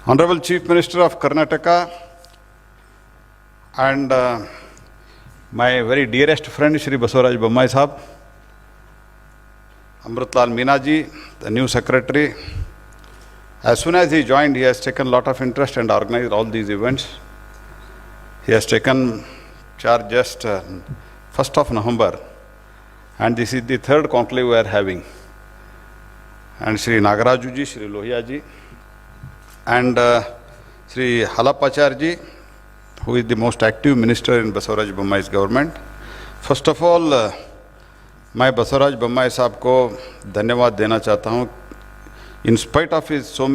Honorable Chief Minister of Karnataka and my very dearest friend Shri Basavaraj Bommai Sahab, Amritlal Meena ji, the new secretary. As soon as he joined, he has taken a lot of interest and organized all these events. He has taken charge just 1st of November, and this is the third conclave we are having. And Shri Nagaraju ji, Shri Lohia ji, and Shri Halapachar ji, who is the most active minister in Basavaraj Bommai's government. First of all, मैं बसवराज बम्माई साहब को धन्यवाद देना चाहता हूँ. In spite of his so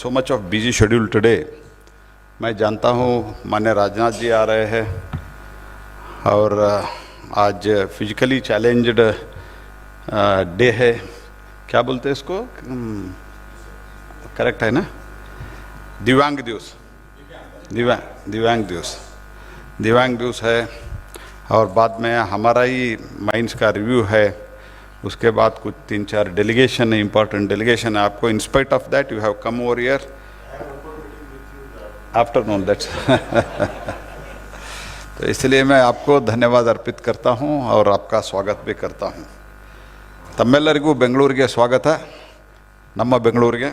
much of busy schedule today, मैं जानता हूँ माननीय राजनाथ जी आ रहे हैं और आज फिजिकली चैलेंज्ड डे है. क्या बोलते हैं इसको? करेक्ट है ना? दिव्यांग दिवस. दिव्यांग दिवस है. और बाद में हमारा ही माइंस का रिव्यू है. उसके बाद कुछ 3-4 डेलीगेशन है, इम्पोर्टेंट डेलीगेशन है. आपको in spite of that you have come over here afternoon. That's तो इसलिए मैं आपको धन्यवाद अर्पित करता हूं और आपका स्वागत भी करता हूं. तम्मेल्लरिगू बेंगलुरुगे स्वागत. ನಮ್ಮ ಬೆಂಗಳೂರಿಗೆ.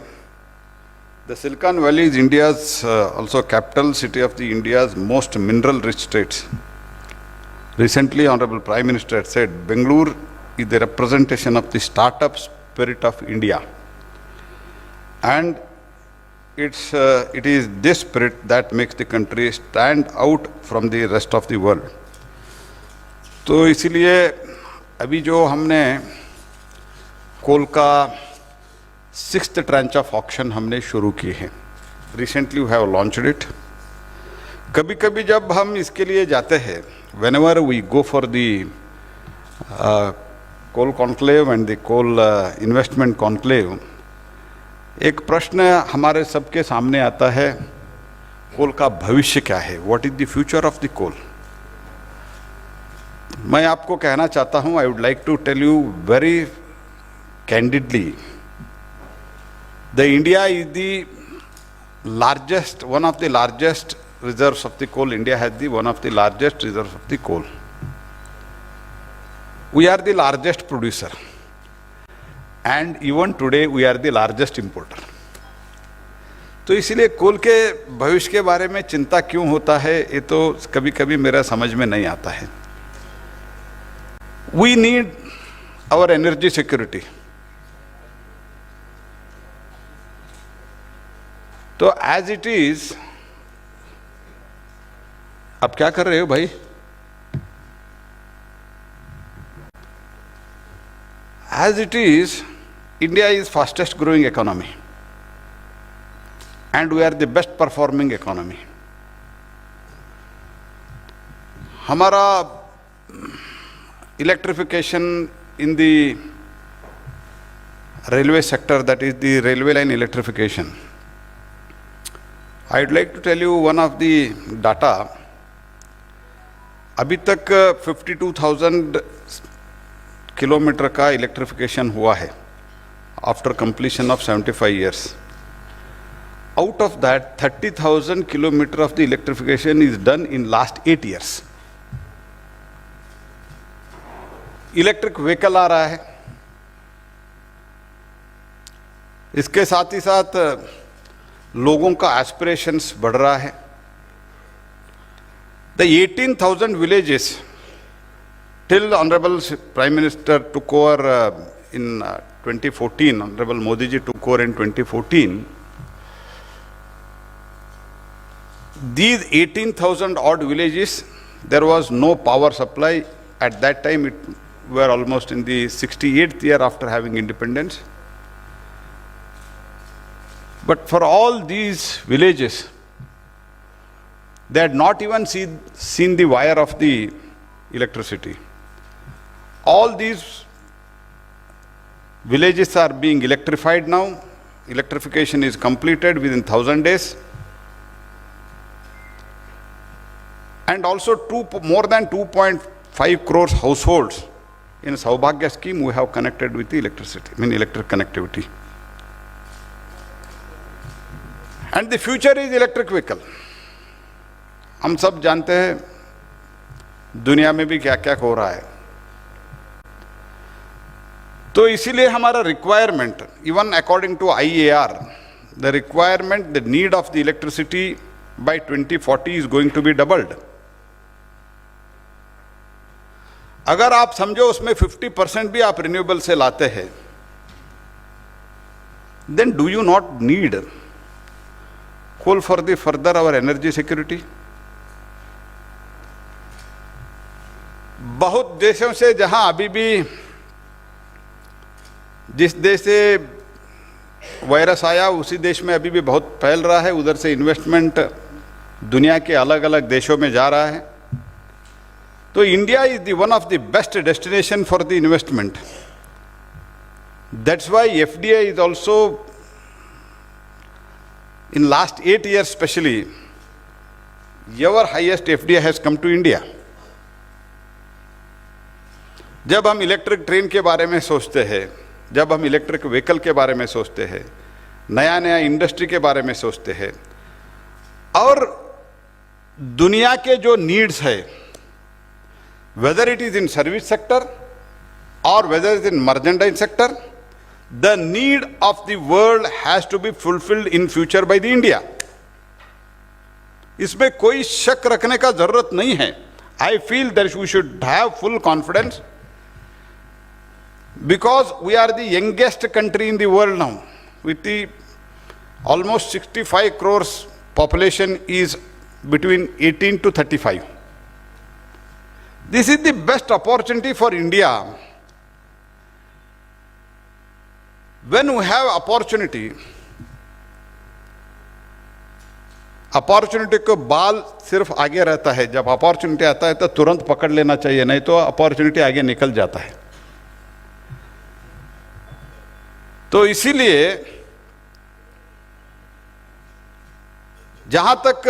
The Silicon Valley is India's also capital city of the India's most mineral rich states. Recently, Honorable Prime Minister said, Bengaluru is the representation of the startup spirit of India. And it is this spirit that makes the country stand out from the rest of the world. तो इसीलिए अभी जो हमने कोल का 6th tranche of auction हमने शुरू की है. Recently we have launched it. कभी कभी जब हम इसके लिए जाते हैं, whenever we go for the coal conclave and the coal investment conclave, एक प्रश्न हमारे सबके सामने आता है, कोल का भविष्य क्या है? What is the future of the coal? मैं आपको कहना चाहता हूँ, I would like to tell you very candidly, the India is the largest, one of the largest reserves of the coal. India has the one of the largest reserves of the coal. We are the largest producer, and even today we are the largest importer. तो इसीलिए कोल के भविष्य के बारे में चिंता क्यों होता है, ये तो कभी कभी मेरा समझ में नहीं आता है. We need our energy security. तो as it is, आप क्या कर रहे हो भाई? As it is, India is fastest growing economy and we are the best performing economy. हमारा electrification in the railway sector, that is the railway line electrification. I would like to tell you one of the data. अभी तक 52,000 kilometre का electrification हुआ है after completion of 75 years. Out of that, 30,000 kilometer of the electrification is done in last 8 years. Electric vehicle आ रहा है, इसके साथ ही साथ लोगों का एस्पिरेशंस बढ़ रहा है. The 18,000 villages till Honorable Prime Minister took over in 2014, Honorable Modi ji took over in 2014. These 18,000 odd villages, there was no power supply. At that time, we were almost in the 68th year after having independence. But for all these villages, they had not even seen the wire of the electricity. All these villages are being electrified now. Electrification is completed within 1,000 days. And also more than 2.5 crores households In Saubhagya scheme, we have connected with the electricity, electric connectivity. And the future is electric vehicle. हम सब जानते हैं दुनिया में भी क्या क्या हो रहा है, तो इसीलिए हमारा requirement, even according to IAR, the requirement, the need of the electricity by 2040 is going to be doubled. अगर आप समझो उसमें 50% भी आप रिन्यूएबल से लाते हैं, then do you not need coal for the further our energy security? बहुत देशों से जहां अभी भी, जिस देश से वायरस आया उसी देश में अभी भी बहुत फैल रहा है, उधर से इन्वेस्टमेंट दुनिया के अलग अलग देशों में जा रहा है. तो India is the one of the best destination for the investment. That's why FDI is also, in last 8 years specially, your highest FDI has come to India. जब हम इलेक्ट्रिक ट्रेन के बारे में सोचते हैं, जब हम इलेक्ट्रिक व्हीकल के बारे में सोचते हैं, नया नया इंडस्ट्री के बारे में सोचते हैं, और दुनिया के जो नीड्स है, whether it is in service sector और whether it is in merchandise sector, the need of the world has to be fulfilled in future by the India. इसमें कोई शक रखने का जरूरत नहीं है. I feel that we should have full confidence, because we are the youngest country in the world now, with the almost 65 crores population is between 18 to 35. This is the best opportunity for India. When we have opportunity को बाल सिर्फ आगे रहता है, जब opportunity आता है तो तुरंत पकड़ लेना चाहिए, नहीं तो अपॉर्चुनिटी आगे निकल जाता है. तो इसीलिए जहां तक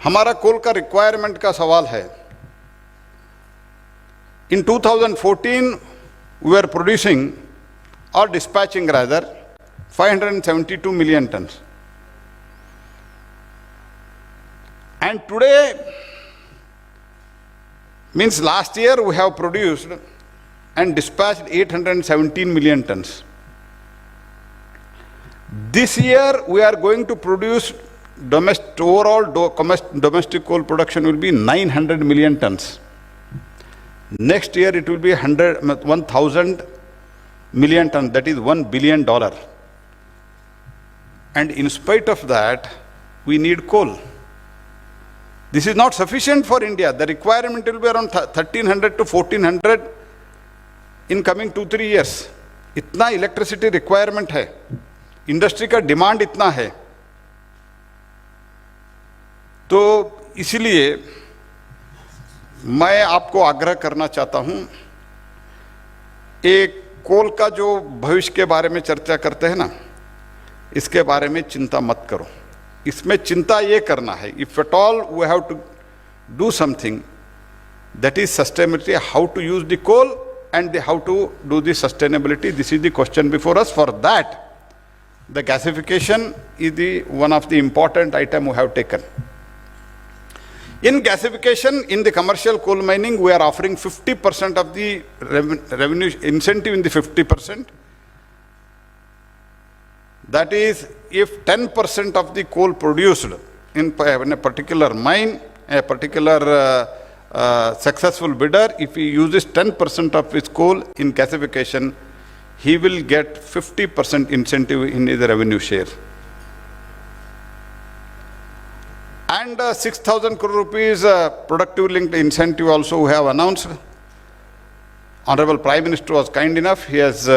हमारा कोल का रिक्वायरमेंट का सवाल है, इन 2014 वी आर प्रोड्यूसिंग और dispatching rather 572 million tons, and today means last year we have produced and dispatched 817 million tons. This year we are going to produce domestic coal production will be 900 million tons. Next year it will be 1,000 million tons, that is $1 billion. And in spite of that, we need coal. This is not sufficient for India. The requirement will be around 1,300 to 1,400 in coming 2-3 years. इतना electricity requirement है, industry का demand इतना है. तो इसलिए मैं आपको आग्रह करना चाहता हूं, एक कोल का जो भविष्य के बारे में चर्चा करते हैं ना, इसके बारे में चिंता मत करो. इसमें चिंता ये करना है, if at all we have to do something that is sustainability, how to use the coal and how to do the sustainability. This is the question before us. For that, the gasification is the one of the important item we have taken. In gasification, in the commercial coal mining, we are offering 50% of the revenue incentive in the 50%. That is, if 10% of the coal produced in a particular mine, a particular successful bidder, if he uses 10% of his coal in gasification, he will get 50% incentive in his revenue share. And 6,000 crore rupees productive linked incentive also we have announced. Honorable Prime Minister was kind enough, he has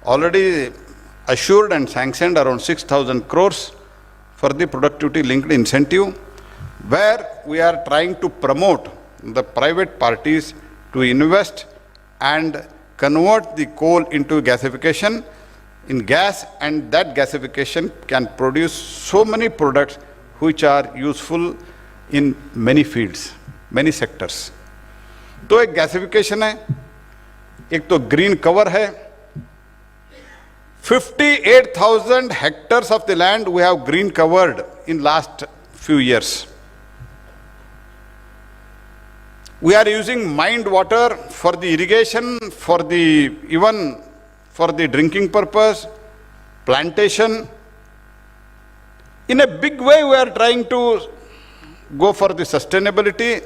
already assured and sanctioned around 6,000 crores for the productivity linked incentive, where we are trying to promote the private parties to invest and convert the coal into gasification in gas, and that gasification can produce so many products which are useful in many fields, many sectors. तो एक gasification है, एक तो green cover है. 58,000 hectares of the land we have green covered in last few years. We are using mined water for the irrigation, even for the drinking purpose, plantation. In a big way, we are trying to go for the sustainability.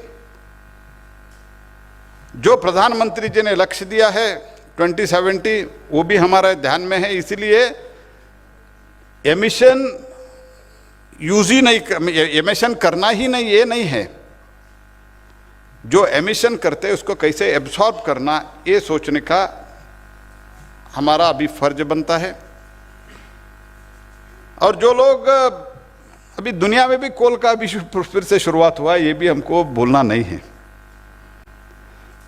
जो प्रधानमंत्री जी ने लक्ष्य दिया है 2070, वो भी हमारे ध्यान में है. इसीलिए एमिशन यूज ही नहीं, एमिशन करना ही नहीं, ये नहीं है. जो एमिशन करते हैं उसको कैसे एब्सॉर्ब करना, ये सोचने का हमारा अभी फर्ज बनता है. और जो लोग अभी दुनिया में भी कोल का भी फिर से शुरुआत हुआ, ये भी हमको भूलना नहीं है.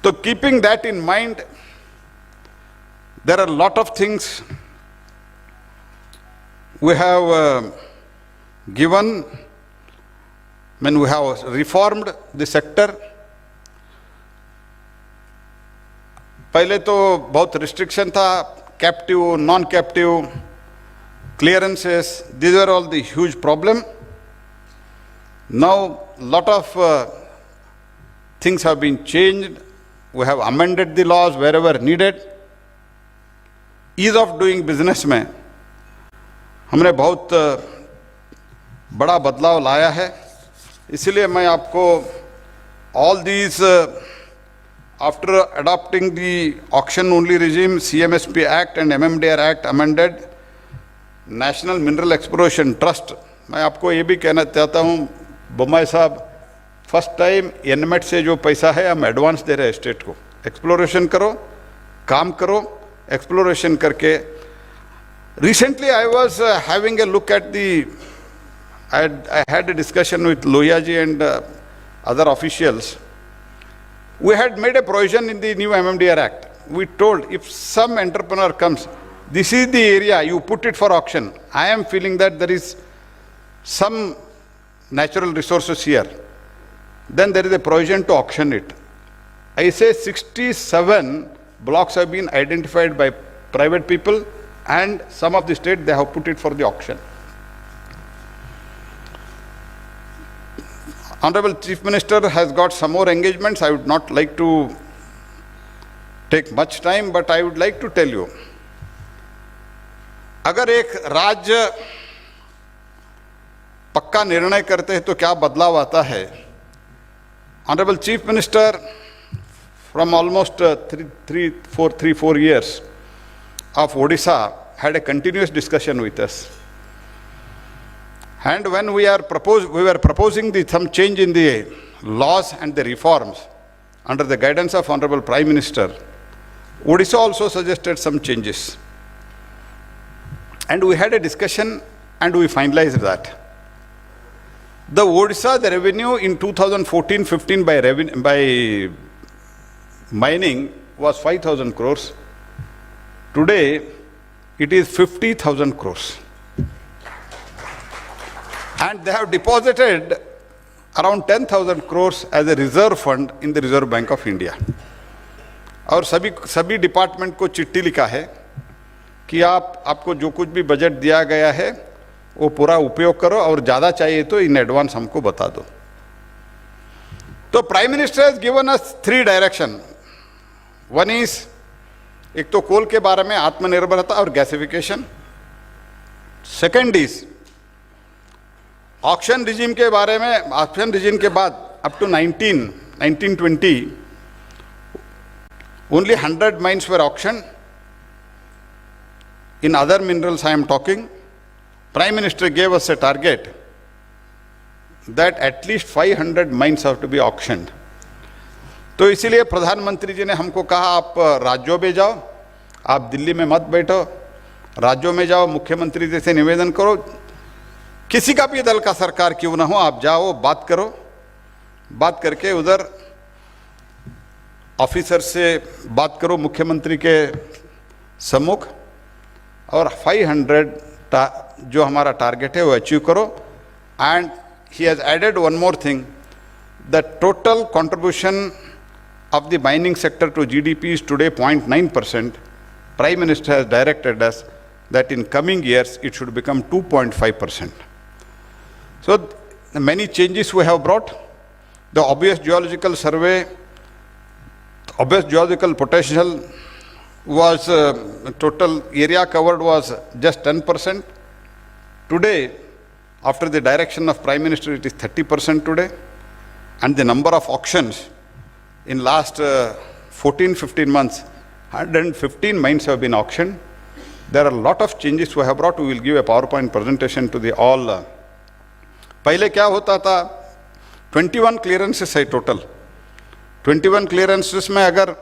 तो keeping that in mind, there are a lot of things we have given when we have reformed the sector. पहले तो बहुत रिस्ट्रिक्शन था, captive, non captive, clearances, these were all the huge problem. Now lot of things have been changed. We have amended the laws wherever needed. Ease of doing business में हमने बहुत बड़ा बदलाव लाया है. इसलिए मैं आपको all these after adopting the auction only regime, CMSP Act and MMDR Act amended, National Mineral Exploration Trust, मैं आपको ये भी कहना चाहता हूँ, बुम्बाई साहब, फर्स्ट टाइम एनमेट से जो पैसा है हम एडवांस दे रहे हैं स्टेट को. एक्सप्लोरेशन करो, काम करो, एक्सप्लोरेशन करके. Recently I was having a look at the, I had a discussion with Loya ji and other officials. We had made a provision in the new MMDR Act. We told if some entrepreneur comes, this is the area, you put it for auction. I am feeling that there is some natural resources here. Then there is a provision to auction it. I say 67 blocks have been identified by private people, and some of the state they have put it for the auction. Honorable Chief Minister has got some more engagements. I would not like to take much time, but I would like to tell you, अगर एक राज्य पक्का निर्णय करते हैं तो क्या बदलाव आता है. Honorable Chief Minister, from almost 3-4 years of Odisha, had a continuous discussion with us. And when we were proposing some change in the laws and the reforms under the guidance of Honorable Prime Minister, Odisha also suggested some changes. And we had a discussion and we finalized that. The Odisha, the revenue in 2014-15 by mining was 5,000 crores. Today, it is 50,000 crores. And they have deposited around 10,000 crores as a reserve fund in the Reserve Bank of India. और सभी department को चिट्ठी लिखा है कि आपको जो कुछ भी बजट दिया गया है वो पूरा उपयोग करो, और ज़्यादा चाहिए तो इन एडवांस हमको बता दो. तो prime minister has given us 3 direction. One is, एक तो कोल के बारे में आत्मनिर्भरता और gasification. Second is auction regime के बारे में. ऑक्शन रिजीम के बाद up to 1920 only 100 mines were auctioned. In other minerals I am talking, Prime Minister gave us a target that at least 500 mines have to be auctioned. तो इसीलिए प्रधानमंत्री जी ने हमको कहा आप राज्यों में जाओ, आप दिल्ली में मत बैठो, राज्यों में जाओ, मुख्यमंत्री जी से निवेदन करो, किसी का भी दल का सरकार क्यों ना हो, आप जाओ, बात करो, बात करके उधर ऑफिसर से बात करो मुख्यमंत्री के सम्मुख, और 500 जो हमारा टारगेट है वो अचीव करो. And he has added one more thing, the total contribution of the mining sector to GDP is today 0.9%. Prime Minister has directed us that in coming years it should become 2.5%. So many changes we have brought. The obvious geological survey, obvious geological potential was total area covered was just 10%. Today, after the direction of Prime Minister, it is 30% today. And the number of auctions in last 14-15 months, 115 mines have been auctioned. There are a lot of changes we have brought. We will give a PowerPoint presentation to the all. पहले क्या होता था, 21 clearances है total. 21 clearances में अगर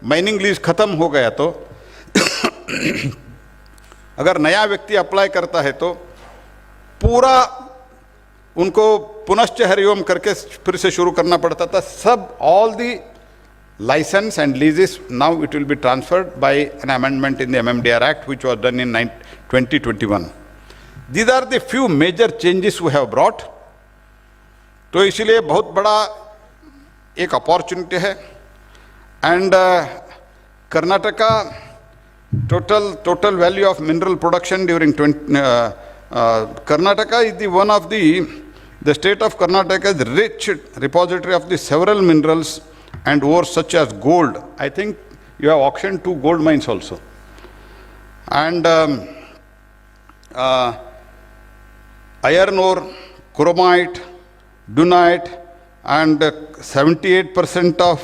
mining lease खत्म हो गया तो अगर नया व्यक्ति अप्लाई करता है तो पूरा उनको पुनश्च हरिओम करके फिर से शुरू करना पड़ता था. सब all the license and leases, now it will be transferred by an amendment in the MMDR Act which was done in 2021. These are the few major changes we have brought. तो इसलिए बहुत बड़ा एक अपॉर्चुनिटी है. And Karnataka total value of mineral production during Karnataka is the one of the state of Karnataka is rich repository of the several minerals and ores such as gold. I think you have auctioned 2 gold mines also. And iron ore, chromite, dunite, and 78% of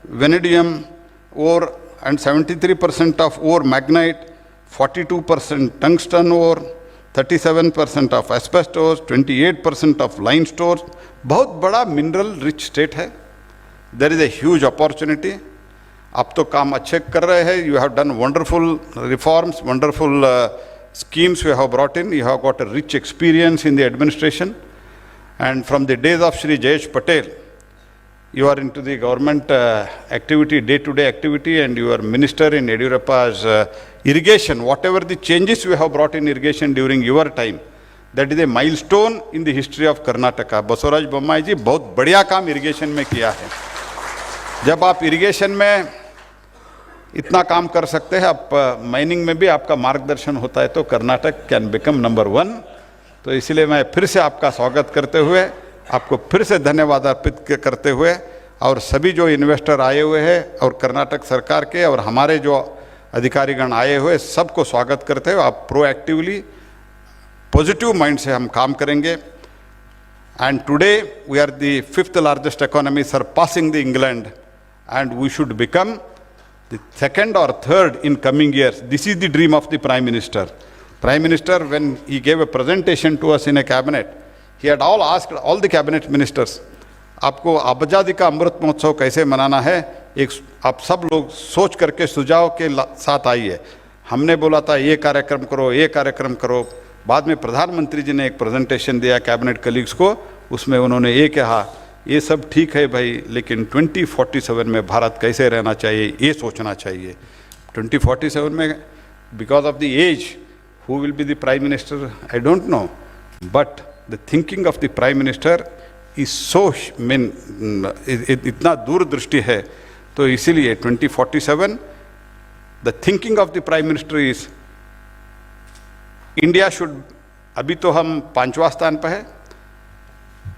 vanadium ore and 73% of ore magnite, 42% tungsten ore, 37% of asbestos, 28% of limestone. बहुत बड़ा mineral rich state है. There is a huge opportunity. आप तो काम अच्छे कर रहे हैं. You have done wonderful reforms, wonderful schemes you have brought in. You have got a rich experience in the administration. And from the days of Shri Jayesh Patel, you are into the government activity, day-to-day activity, and you are minister in Yediyurappa's irrigation. Whatever the changes you have brought in irrigation during your time, that is a milestone in the history of Karnataka. Basavaraj Bommai जी बहुत बढ़िया काम irrigation में किया है. जब आप irrigation में इतना काम कर सकते हैं, आप माइनिंग में भी आपका मार्गदर्शन होता है, तो कर्नाटक कैन बिकम नंबर 1. तो इसलिए मैं फिर से आपका स्वागत करते हुए, आपको फिर से धन्यवाद अर्पित करते हुए, और सभी जो इन्वेस्टर आए हुए हैं और कर्नाटक सरकार के और हमारे जो अधिकारीगण आए हुए, सबको स्वागत करते हुए आप प्रोएक्टिवली पॉजिटिव माइंड से हम काम करेंगे. And today we are the 5th largest economy, surpassing the England, and we should become the 2nd or 3rd in coming years. This is the dream of the Prime Minister. Prime Minister, when he gave a presentation to us in a cabinet, he had all asked all the cabinet ministers, आपको आज़ादी का अमृत महोत्सव कैसे मनाना है, एक आप सब लोग सोच करके सुझाव के साथ आइए. हमने बोला था ये कार्यक्रम करो, ये कार्यक्रम करो. बाद में प्रधानमंत्री जी ने एक प्रेजेंटेशन दिया कैबिनेट कलीग्स को, उसमें उन्होंने ये कहा, ये सब ठीक है भाई, लेकिन 2047 में भारत कैसे रहना चाहिए ये सोचना चाहिए. 2047 में because of the age who will be the prime minister I don't know, but the thinking of the prime minister is so इतना दूरदृष्टि है. तो इसीलिए 2047 the thinking of the prime minister is India should, अभी तो हम 5वां स्थान पर है,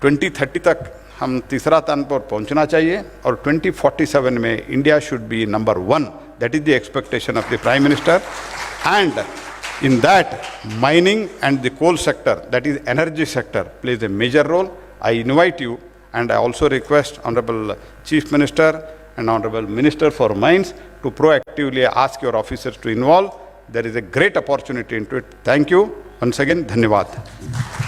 2030 तक हम 3रा स्थान पर पहुंचना चाहिए, और 2047 में India should be number 1. That is the expectation of the prime minister. And in that mining and the coal sector, that is energy sector, plays a major role. I invite you and I also request Honorable Chief Minister and Honorable Minister for Mines to proactively ask your officers to involve. There is a great opportunity into it. Thank you. Once again, धन्यवाद.